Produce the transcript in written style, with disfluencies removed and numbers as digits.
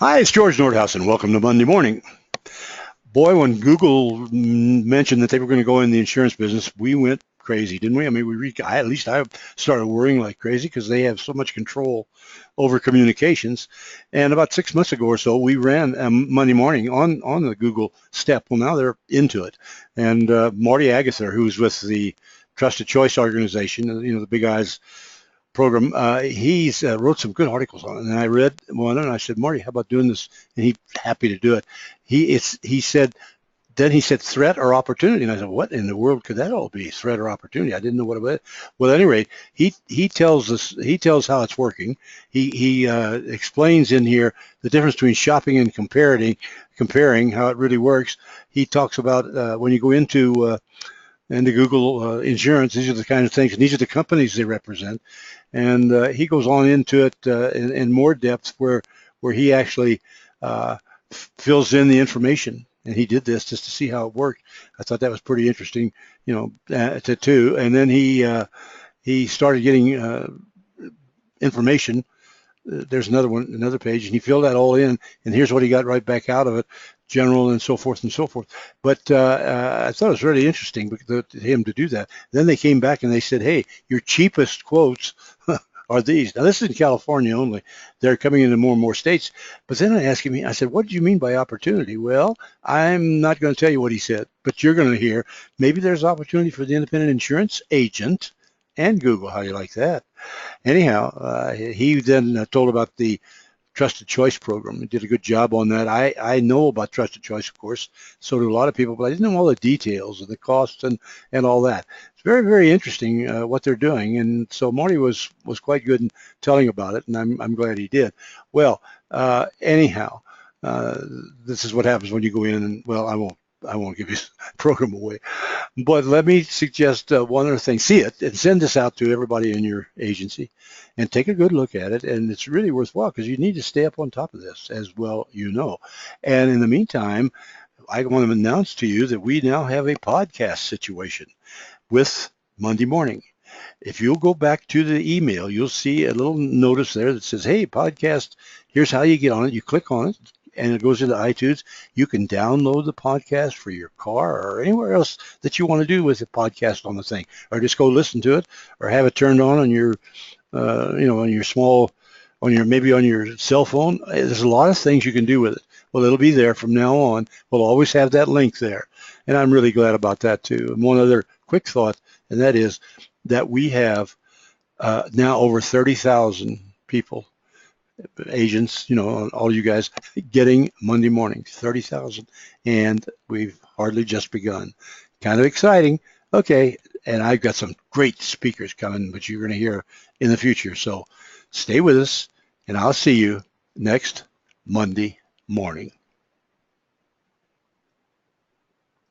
Hi, it's George Nordhaus, and welcome to Monday Morning. Boy, when Google mentioned that they were going to go in the insurance business, we went crazy, didn't we? I mean, at least I started worrying like crazy because they have so much control over communications. And about 6 months ago or so, we ran Monday Morning on the Google step. Well, now they're into it. And Marty Agather, who's with the TrustedChoice organization, the Big Eyes program, he's wrote some good articles on it, and I read one, and I said, Marty, how about doing this? And he's happy to do it. He said threat or opportunity, and I said, what in the world could that all be? Threat or opportunity? I didn't know what it was. Well, at any rate, he tells how it's working. He explains in here the difference between shopping and comparing how it really works. He talks about when you go into Google insurance, these are the kind of things, and these are the companies they represent. And he goes on into it in more depth where he actually fills in the information. And he did this just to see how it worked. I thought that was pretty interesting, too. And then he started getting information. There's another page, and he filled that all in. And here's what he got right back out of it: general and so forth and so forth. But I thought it was really interesting for him to do that. Then they came back and they said, hey, your cheapest quotes are these. Now, this is in California only. They're coming into more and more states. But then I said, what do you mean by opportunity? Well, I'm not going to tell you what he said, but you're going to hear maybe there's opportunity for the independent insurance agent and Google. How do you like that? Anyhow, he then told about the Trusted Choice program. He did a good job on that. I know about Trusted Choice, of course, so do a lot of people, but I didn't know all the details of the costs and all that. It's very, very interesting what they're doing, and so Marty was quite good in telling about it, and I'm glad he did. Well, anyhow, this is what happens when you go in, and well, I won't give you the program away, but let me suggest one other thing. See it and send this out to everybody in your agency and take a good look at it. And it's really worthwhile because you need to stay up on top of this as well, And in the meantime, I want to announce to you that we now have a podcast situation with Monday Morning. If you'll go back to the email, you'll see a little notice there that says, hey, podcast, here's how you get on it. You click on it, and it goes into iTunes. You can download the podcast for your car or anywhere else that you want to do with the podcast on the thing, or just go listen to it, or have it turned on your, on your cell phone. There's a lot of things you can do with it. Well, it'll be there from now on. We'll always have that link there, and I'm really glad about that too. And one other quick thought, and that is that we have now over 30,000 people, agents, all you guys getting Monday Morning, 30,000, and we've hardly just begun. Kind of exciting. Okay, and I've got some great speakers coming, which you're going to hear in the future. So stay with us, and I'll see you next Monday morning.